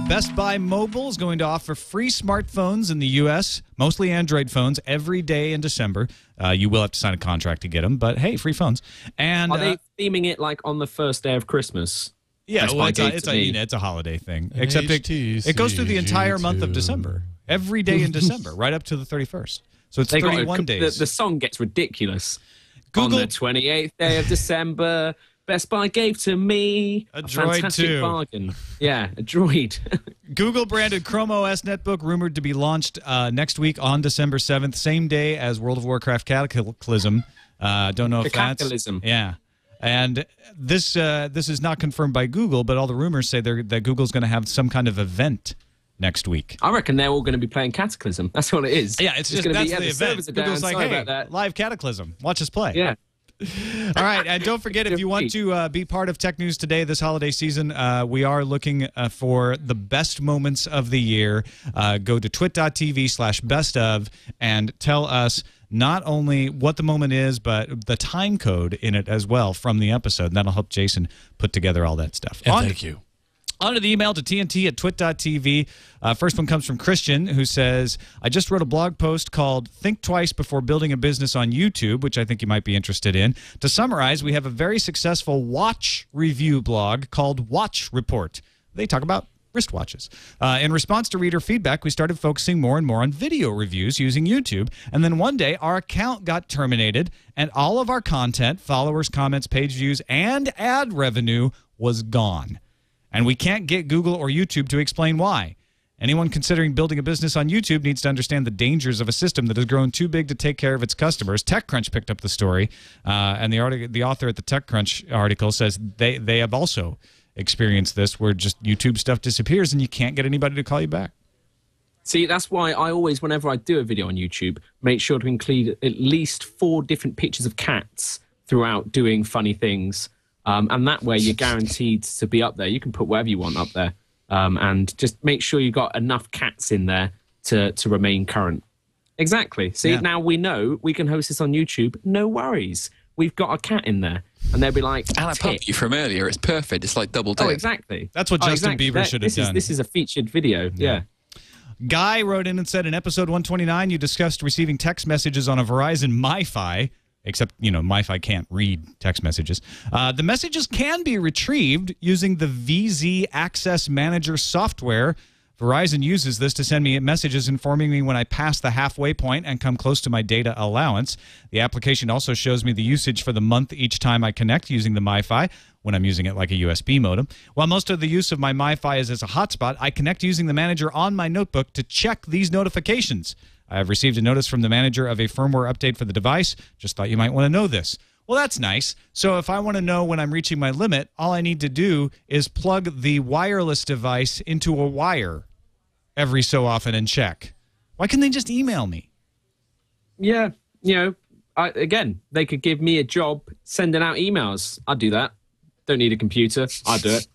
Best Buy Mobile is going to offer free smartphones in the U.S., mostly Android phones, every day in December. You will have to sign a contract to get them, but hey, free phones. And are they theming it like on the first day of Christmas? Yeah, well, it's a holiday thing. Except it goes through the entire month of December. Every day in December, right up to the 31st. So it's 31 days. The song gets ridiculous. Google, on the 28th day of December, Best Buy gave to me a droid fantastic bargain. Yeah, a droid. Google-branded Chrome OS netbook rumored to be launched next week on December 7th, same day as World of Warcraft Cataclysm. Don't know if that's... Yeah. And this is not confirmed by Google, but all the rumors say that Google's going to have some kind of event next week. I reckon they're all going to be playing Cataclysm. That's what it is. Yeah, it's just going to be the event. Google's like, hey, live Cataclysm. Watch us play. Yeah. All right, and don't forget, if you want to be part of Tech News Today this holiday season, we are looking for the best moments of the year. Go to twit.tv/bestof and tell us not only what the moment is, but the time code in it as well from the episode. And that'll help Jason put together all that stuff. Thank you. On to the email to tnt@twit.tv. First one comes from Christian, who says, I just wrote a blog post called Think Twice Before Building a Business on YouTube, which I think you might be interested in. To summarize, we have a very successful watch review blog called Watch Report. They talk about wristwatches. In response to reader feedback, we started focusing more and more on video reviews using YouTube. And then one day, our account got terminated, and all of our content, followers, comments, page views, and ad revenue was gone. And we can't get Google or YouTube to explain why. Anyone considering building a business on YouTube needs to understand the dangers of a system that has grown too big to take care of its customers. TechCrunch picked up the story, and the author at the TechCrunch article says they have also experienced this, where just YouTube stuff disappears and you can't get anybody to call you back. See, that's why I always, whenever I do a video on YouTube, make sure to include at least 4 different pictures of cats throughout doing funny things. And that way you're guaranteed to be up there. You can put whatever you want up there. And just make sure you've got enough cats in there to remain current. Exactly. See, now we know we can host this on YouTube. No worries. We've got a cat in there. And they'll be like, and a puppy from earlier. It's perfect. It's like double dip. Oh, exactly. That's what Justin Bieber should have done. This is a featured video. Yeah. Guy wrote in and said, in episode 129, you discussed receiving text messages on a Verizon MiFi. Except, MiFi can't read text messages. The messages can be retrieved using the VZ Access Manager software. Verizon uses this to send me messages informing me when I pass the halfway point and come close to my data allowance. The application also shows me the usage for the month each time I connect using the MiFi, when I'm using it like a USB modem. While most of the use of my MiFi is as a hotspot, I connect using the manager on my notebook to check these notifications. I have received a notice from the manager of a firmware update for the device. Just thought you might want to know this. Well, that's nice. So if I want to know when I'm reaching my limit, all I need to do is plug the wireless device into a wire every so often and check. Why can't they just email me? Yeah, again, they could give me a job sending out emails. I'd do that. Don't need a computer. I'd do it.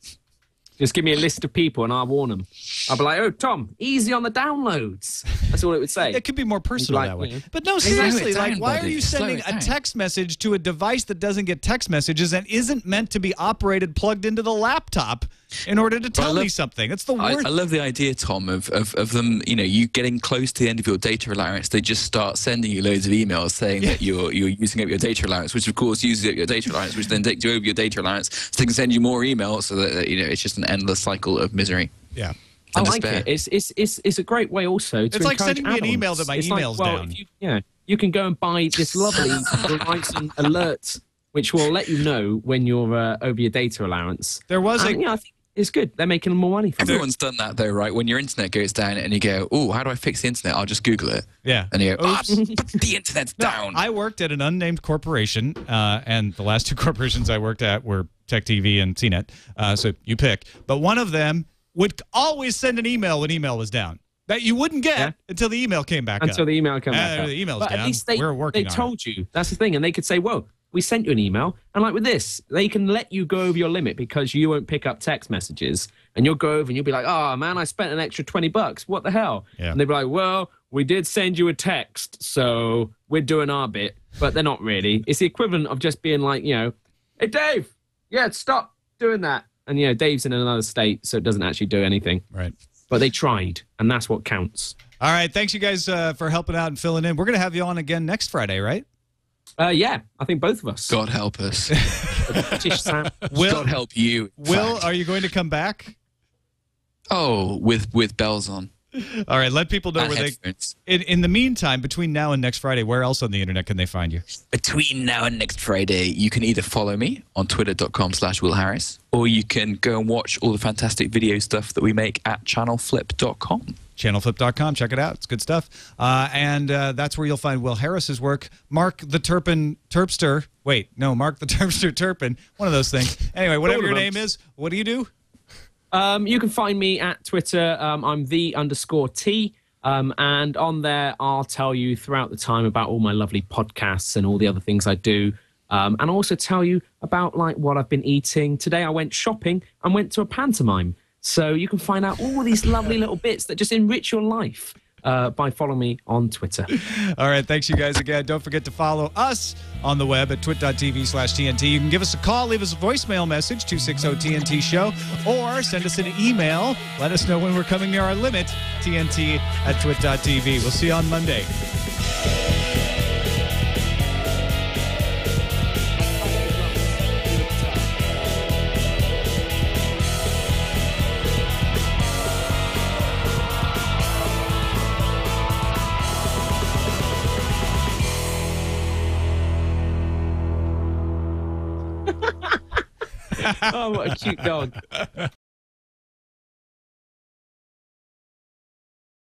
Just give me a list of people and I'll warn them. I'll be like, oh, Tom, easy on the downloads. That's all it would say. It could be more personal that way. But no, seriously, why are you sending a text message to a device that doesn't get text messages and isn't meant to be operated plugged into the laptop in order to tell me something? That's the worst. I love the idea, Tom, of them, you getting close to the end of your data allowance. They just start sending you loads of emails saying that you're using up your data allowance, which of course uses up your data allowance, which then takes you over your data allowance, so they can send you more emails, so that it's just an endless cycle of misery. Yeah. I like it. It's a great way also to It's like sending me an email that my email's down. You can go and buy this lovely Verizon alert, which will let you know when you're over your data allowance. There was I think it's good. They're making more money from it. Everyone's done that though, right? When your internet goes down and you go, oh, how do I fix the internet? I'll just Google it. Yeah. And you go, the internet's down. I worked at an unnamed corporation, and the last 2 corporations I worked at were Tech TV and CNET, so you pick. But one of them would always send an email when email was down that you wouldn't get until the email came back up. Until the email came back up. The email's but down. At least they told you. That's the thing. And they could say, whoa, we sent you an email. And like with this, they can let you go over your limit because you won't pick up text messages. And you'll go over and you'll be like, oh, man, I spent an extra $20. What the hell? Yeah. And they'll be like, well, we did send you a text, so we're doing our bit. But they're not really. It's the equivalent of just being like, hey, Dave, stop doing that. And, Dave's in another state, so it doesn't actually do anything. Right. But they tried, and that's what counts. All right. Thanks, you guys, for helping out and filling in. We're going to have you on again next Friday, right? Yeah, I think both of us. God help us. British Sam. God help you. Will, are you going to come back? Oh, with bells on. All right, let people know And where headphones. In the meantime, between now and next Friday, where else on the internet can they find you? Between now and next Friday, you can either follow me on twitter.com/willharris, or you can go and watch all the fantastic video stuff that we make at channelflip.com. Channelflip.com. Check it out. It's good stuff. And that's where you'll find Will Harris's work. Mark the Terpster. Wait, no, Mark the Terpster Turpin. One of those things. Anyway, whatever your name is, what do you do? You can find me at Twitter. I'm the_T. And on there, I'll tell you throughout the time about all my lovely podcasts and all the other things I do. And I'll also tell you about what I've been eating. Today I went shopping and went to a pantomime. So you can find out all these lovely little bits that just enrich your life by following me on Twitter. All right. Thanks, you guys, again. Don't forget to follow us on the web at twit.tv/TNT. You can give us a call, leave us a voicemail message, 260-TNT show, or send us an email. Let us know when we're coming near our limit, TNT@twit.tv. We'll see you on Monday. Oh, what a cute dog.